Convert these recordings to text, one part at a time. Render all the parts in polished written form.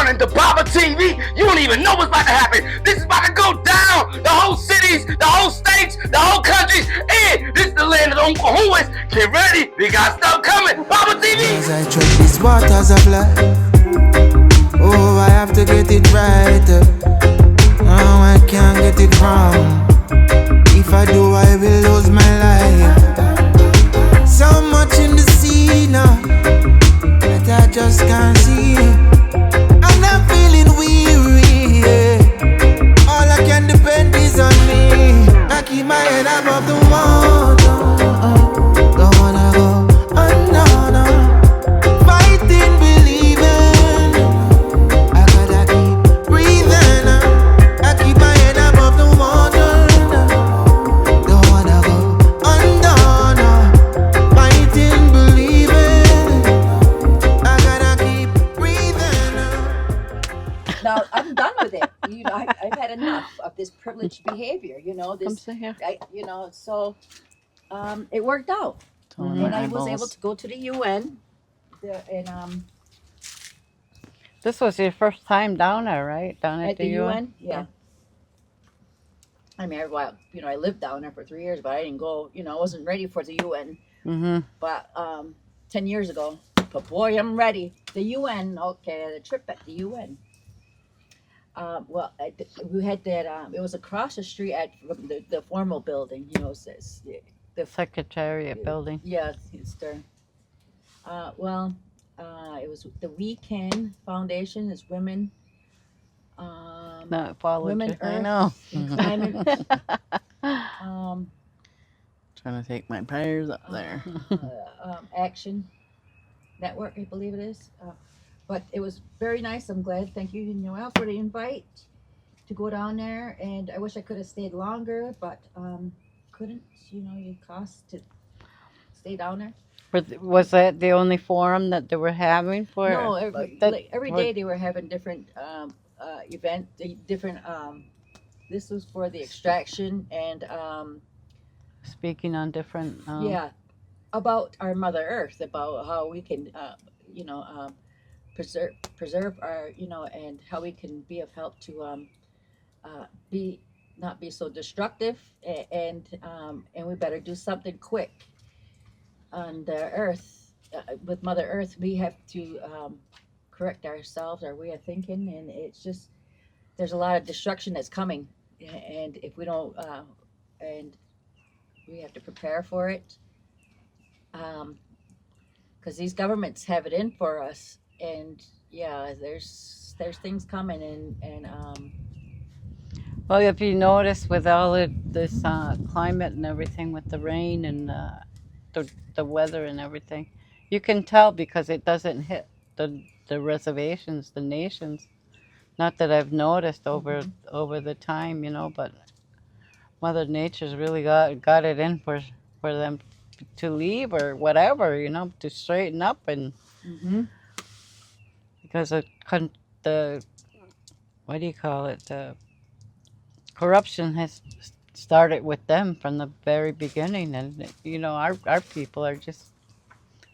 turn into Baba TV. You don't even know what's about to happen. This is about to go down. The whole cities, the whole states, the whole countries, and this is the land of the Uncle Hoys. Get ready. We got stuff coming. Baba TV. As I tread these waters of life, oh, I have to get it right. No, I can't get it wrong. If I do, I will lose my life. So much in the sea now that I just can't see. And I'm feeling weary, yeah. All I can depend is on me. I keep my head above the water. Don't wanna go under. Fighting, believing. I gotta keep breathing. I keep my head above the water. Don't wanna go under. Fighting, believing. I gotta keep breathing. Now I'm done with it. I've had enough of this privileged behavior. Come This, sit here. so it worked out, Mm-hmm. and I was able to go to the UN, and This was your first time down there, right? Down at the UN? UN, yeah. I mean, I lived down there for 3 years, but I didn't go. I wasn't ready for the UN. Mm-hmm. But 10 years ago, but boy, I'm ready. The UN, okay, the trip at the UN. We had that. It was across the street from the formal building. The Secretariat building. Yes, it's there. It was the Weekend Foundation. It's women. No, follow Women I Earth know. and Climate. Trying to take my prayers up there. Action Network, I believe it is. But it was very nice. I'm glad. Thank you, Noel, for the invite to go down there. And I wish I could have stayed longer, but couldn't. You cost to stay down there. Was that the only forum that they were having for? No, every day they were having different event, different. This was for the extraction and Speaking on different. about our Mother Earth, about how we can preserve our and how we can be of help to be not be so destructive, and we better do something quick on the Earth. With Mother Earth, we have to correct ourselves, our way of thinking, and it's just there's a lot of destruction that's coming, and if we don't, and we have to prepare for it, because these governments have it in for us, and there's things coming, and Well, if you notice with all of this climate and everything, with the rain and the weather and everything, you can tell because it doesn't hit the reservations, the nations. Not that I've noticed over the time, but Mother Nature's really got it in for them to leave or whatever, to straighten up, and because the what do you call it? The corruption has started with them from the very beginning, and our people are just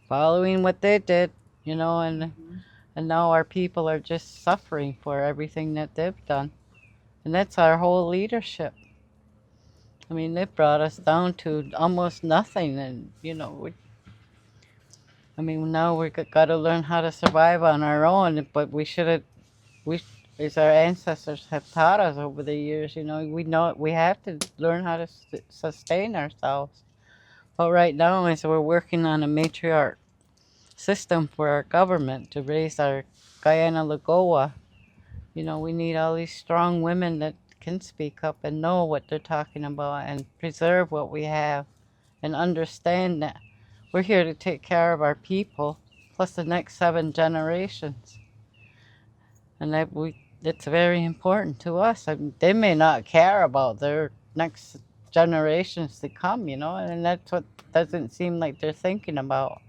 following what they did, and now our people are just suffering for everything that they've done, and that's our whole leadership. I mean, they brought us down to almost nothing, and now we got to learn how to survive on our own. But as our ancestors have taught us over the years, we have to learn how to sustain ourselves. But right now, as we're working on a matriarch system for our government to raise our Guyana Lagoa, we need all these strong women that can speak up and know what they're talking about and preserve what we have and understand that we're here to take care of our people plus the next 7 generations. And it's very important to us. I mean, they may not care about their next generations to come, and that's what doesn't seem like they're thinking about.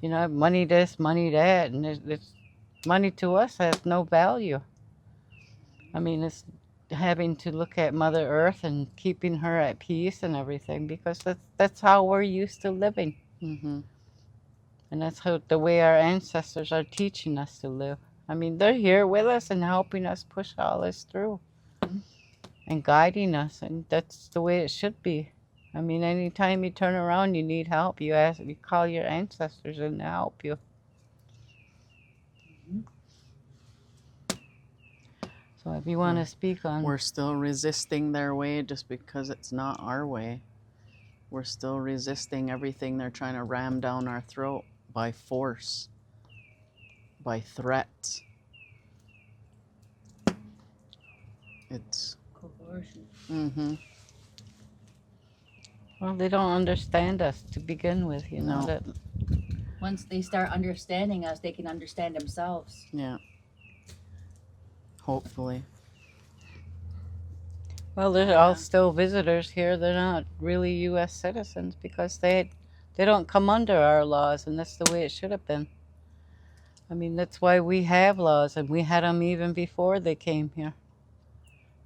Money this, money that, and it's money to us has no value. I mean, it's having to look at Mother Earth and keeping her at peace and everything, because that's how we're used to living. And that's the way our ancestors are teaching us to live. I mean, they're here with us and helping us push all this through and guiding us, and that's the way it should be. I mean, anytime you turn around, you need help. You call your ancestors and they help you. So if you want to speak on, We're still resisting their way just because it's not our way. We're still resisting everything they're trying to ram down our throat by force, by threat. It's Coercion. well, they don't understand us to begin with, you know No. that. Once they start understanding us, they can understand themselves. Yeah. Hopefully. Well, they're all still visitors here. They're not really U.S. citizens because they don't come under our laws, and that's the way it should have been. I mean, that's why we have laws, and we had them even before they came here.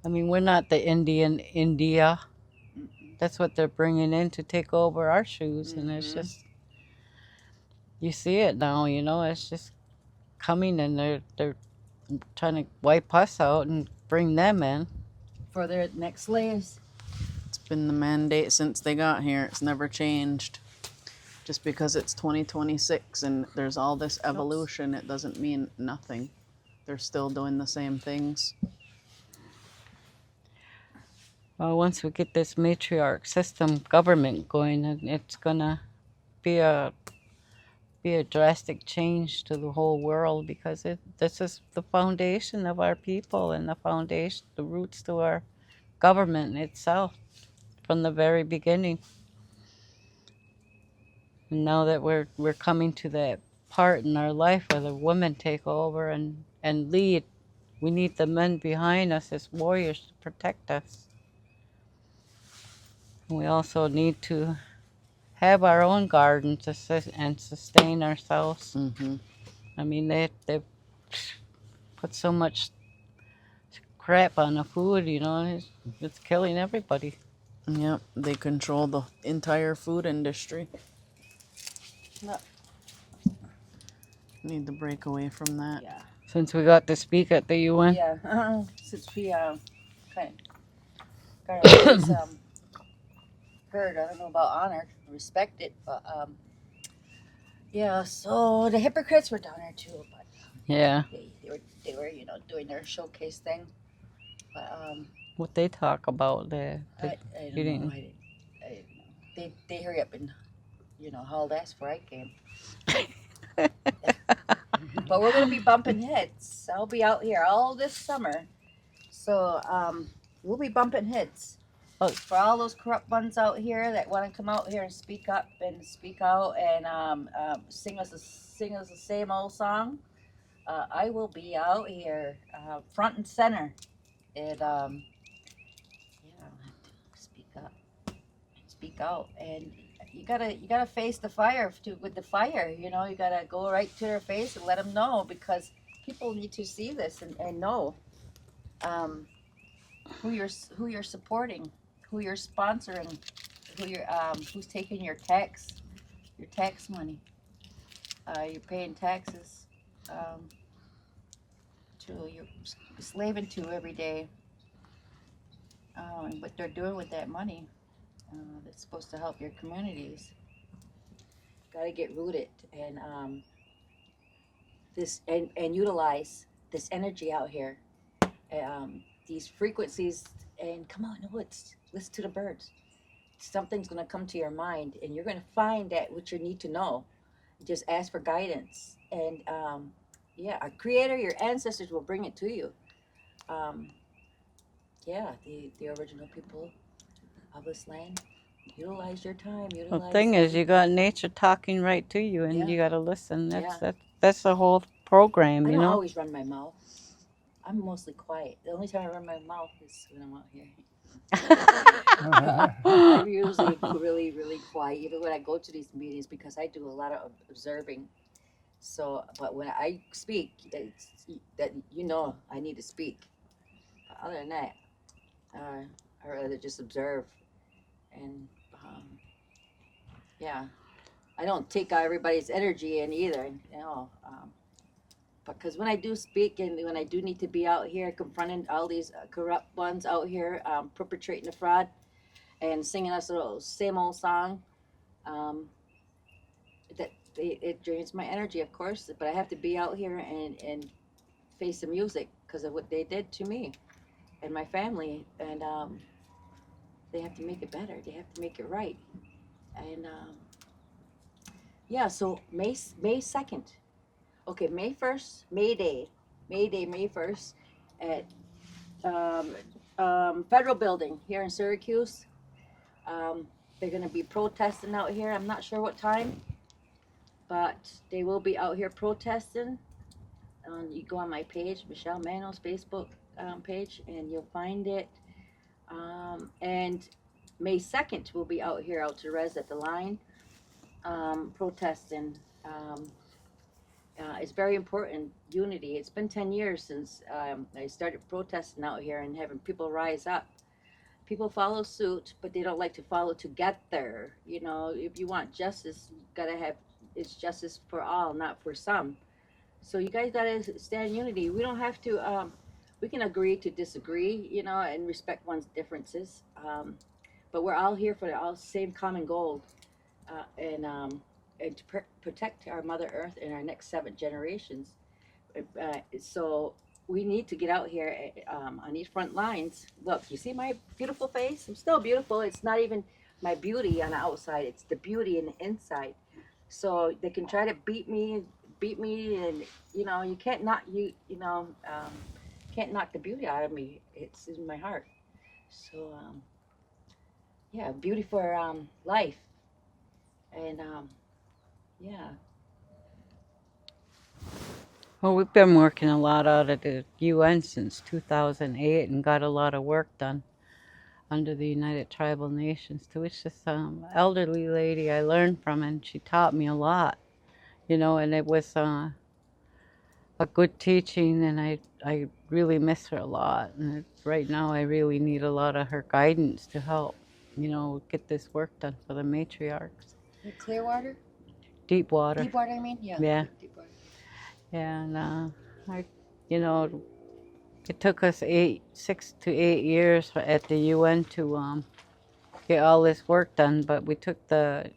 I mean, we're not the Indian India. That's what they're bringing in to take over our shoes, and it's just, you see it now, you know, it's just coming, and they're trying to wipe us out and bring them in. For their next slaves. It's been the mandate since they got here. It's never changed. Just because it's 2026 and there's all this evolution, it doesn't mean nothing. They're still doing the same things. Well, once we get this matriarch system government going, it's gonna be a drastic change to the whole world, because this is the foundation of our people and the roots to our government itself from the very beginning. And now that we're coming to that part in our life where the women take over and lead, we need the men behind us as warriors to protect us. And we also need to have our own garden and sustain ourselves. I mean, they put so much crap on the food, you know, it's killing everybody. Yep, they control the entire food industry. Need to break away from that. Yeah. Since we got to speak at the UN. Yeah. Since we kind of got our voice heard, I don't know about honored, respected, but yeah. So the hypocrites were down there too, but Yeah. they were you know doing their showcase thing, but What they talk about I you don't didn't. know. I didn't know. They hurry up and hauled ass before I came. But we're gonna be bumping heads. I'll be out here all this summer, so we'll be bumping heads. Oh. For all those corrupt ones out here that want to come out here and speak up and speak out and sing us the same old song, I will be out here front and center, and I'll have to speak up, speak out, and you gotta face the fire with the fire. You know, you gotta go right to their face and let them know, because people need to see this and know who you're supporting, who you're sponsoring, who's taking your tax money. You're paying taxes you're slaving to every day. And what they're doing with that money that's supposed to help your communities. Got to get rooted and and utilize this energy out here, these frequencies, and come on, listen to the birds. Something's going to come to your mind, and you're going to find that what you need to know. Just ask for guidance, and our creator, your ancestors will bring it to you. The original people of this land, utilize your time. The thing is, you got nature talking right to you, and you got to listen. That's the whole program, I you don't know. always run my mouth. I'm mostly quiet. The only time I run my mouth is when I'm out here. I'm usually really, really quiet, even when I go to these meetings, because I do a lot of observing. So, but when I speak, that I need to speak. But other than that, I rather just observe, and I don't take everybody's energy in either. because when I do speak and when I do need to be out here confronting all these corrupt ones out here perpetrating the fraud and singing us a same old song, um, it drains my energy, of course. But I have to be out here and face the music because of what they did to me and my family, and they have to make it better. They have to make it right, and yeah. So May 2nd. Okay, May 1st, May 1st, at um, Federal Building here in Syracuse. Um, they're going to be protesting out here. I'm not sure what time, but they will be out here protesting. You go on my page, Michelle Manuel's Facebook page, and you'll find it. And May 2nd, we'll be out here, out to res at the line, protesting. It's very important, unity. It's been 10 years since I started protesting out here and having people rise up. People follow suit, but they don't like to follow together. You know, if you want justice, you gotta have, it's justice for all, not for some. So you guys gotta stand in unity. We don't have to, we can agree to disagree, you know, and respect one's differences. But we're all here for the all same common goal, and to protect our Mother Earth and our next 7 generations. So we need to get out here on these front lines. Look, you see my beautiful face? I'm still beautiful. It's not even my beauty on the outside. It's the beauty in the inside. So they can try to beat me, and you know you can't knock can't knock the beauty out of me. It's in my heart. So yeah, beauty for life, and yeah. Well, we've been working a lot out at the UN since 2008 and got a lot of work done under the United Tribal Nations, to which this elderly lady I learned from, and she taught me a lot, you know, and it was a good teaching, and I really miss her a lot. And right now I really need a lot of her guidance to help, you know, get this work done for the matriarchs. Clearwater? Deep water. Deep water, I mean? Yeah. Yeah. Deep water. Yeah, and I, you know, it took us 6 to 8 years at the UN to get all this work done, but we took the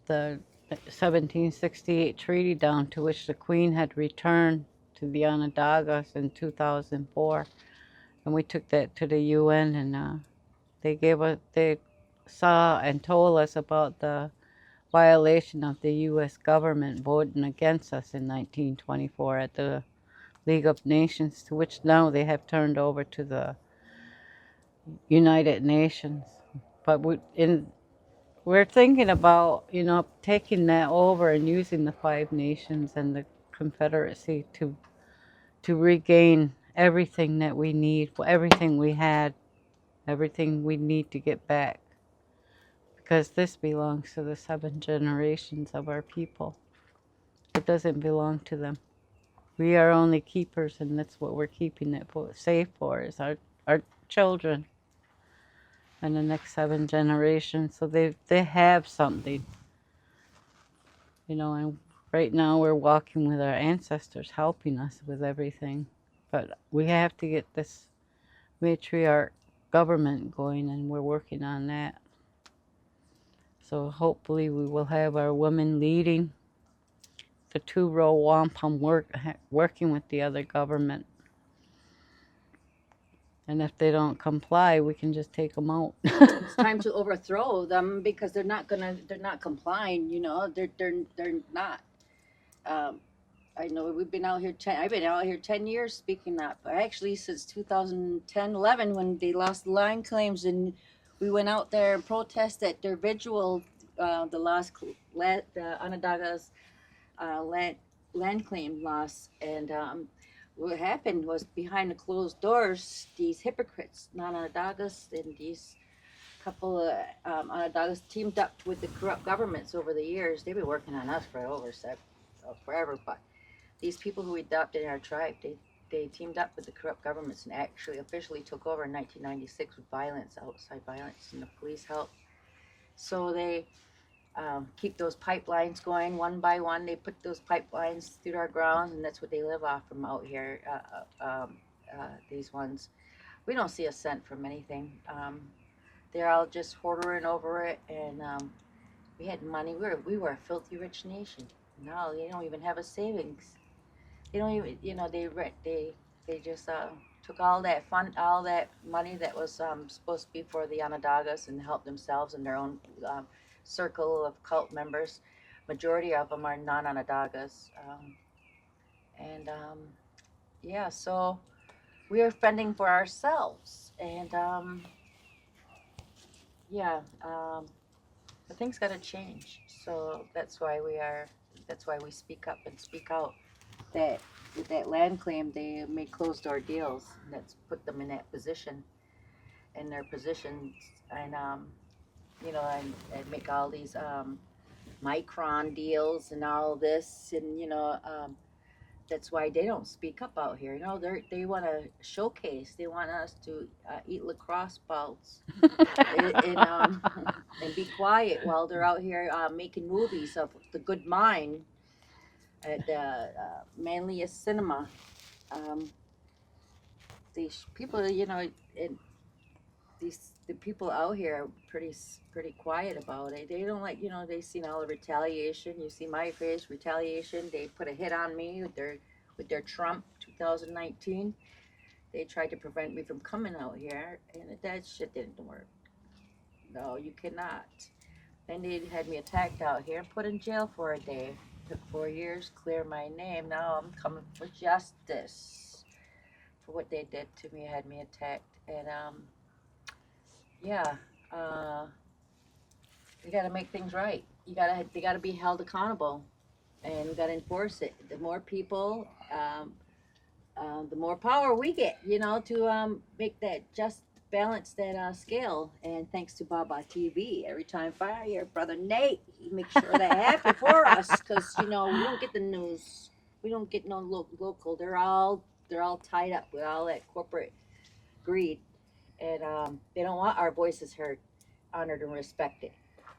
1768 treaty down, to which the Queen had returned to the Onondagas in 2004, and we took that to the UN, and they saw and told us about the violation of the U.S. government voting against us in 1924 at the League of Nations, to which now they have turned over to the United Nations. But we're thinking about, you know, taking that over and using the 5 nations and the Confederacy to regain everything that we need, everything we had, everything we need to get back. Because this belongs to the 7 generations of our people. It doesn't belong to them. We are only keepers, and that's what we're keeping it safe for, is our children and the next 7 generations. So they have something, you know, and right now we're walking with our ancestors helping us with everything. But we have to get this matriarch government going, and we're working on that. So hopefully we will have our women leading the 2-row wampum working with the other government. And if they don't comply, we can just take them out. It's time to overthrow them because they're not complying. You know, they're not. I know we've been out here. I've been out here 10 years speaking up. Actually, since 2010, 11, when they lost the land claims, and we went out there and protested their vigil, the Onondaga's land claim loss, and what happened was behind the closed doors, these hypocrites, non-Onondagas, and these couple of Onondagas teamed up with the corrupt governments over the years. They've been working on us for forever, but these people who we adopted in our tribe, they teamed up with the corrupt governments and actually officially took over in 1996 with violence, outside violence, and the police help. So they keep those pipelines going one by one. They put those pipelines through our ground, and that's what they live off from out here. These ones, we don't see a cent from anything. They're all just hoarding over it, and we had money. We were a filthy rich nation. Now they don't even have a savings. They don't even, they just took all that money that was supposed to be for the Onondagas and help themselves and their own circle of cult members. Majority of them are non-Onondagas, and yeah, so we are fending for ourselves, and yeah, but things got to change. So that's why we speak up and speak out. That with that land claim, they made closed door deals. And that's put them in that position, in their positions, and and make all these micron deals and all this, and that's why they don't speak up out here. They want to showcase. They want us to eat lacrosse balls and be quiet while they're out here making movies of the good mind at the manliest cinema. These people, and the people out here are pretty quiet about it. They don't like, they've seen all the retaliation. You see my face, retaliation. They put a hit on me with their Trump 2019. They tried to prevent me from coming out here, and that shit didn't work. No, you cannot. Then they had me attacked out here and put in jail for a day. Took 4 years, clear my name. Now I'm coming for justice for what they did to me. Had me attacked, and yeah, you got to make things right. They got to be held accountable, and we got to enforce it. The more people, the more power we get, to make that just balance that scale. And thanks to Baba TV, every time fire brother Nate, he makes sure that happens for us, because we don't get the news, we don't get no local. They're all tied up with all that corporate greed, and they don't want our voices heard, honored, and respected.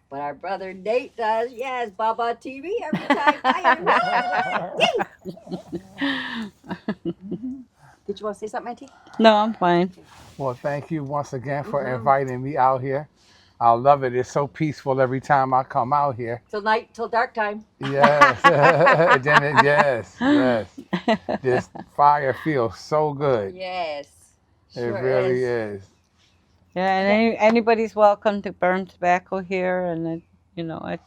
But our brother Nate does. Yes, Baba TV every time fire. Did you want to say something, Auntie? No, I'm fine. Well, thank you once again for inviting me out here. I love it. It's so peaceful every time I come out here. Till dark time. Yes. Yes. This fire feels so good. Yes. It really is. Yeah, and anybody's welcome to burn tobacco here, and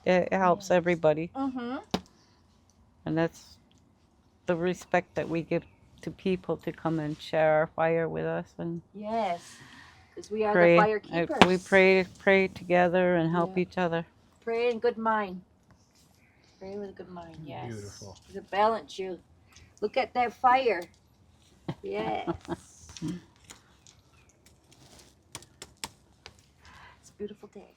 it helps everybody. And that's the respect that we give to people to come and share our fire with us, and yes, because we are the fire keepers. We pray together and help each other. Pray in good mind. Pray with a good mind. Yes. Beautiful. To balance you. Look at that fire. Yes. It's a beautiful day.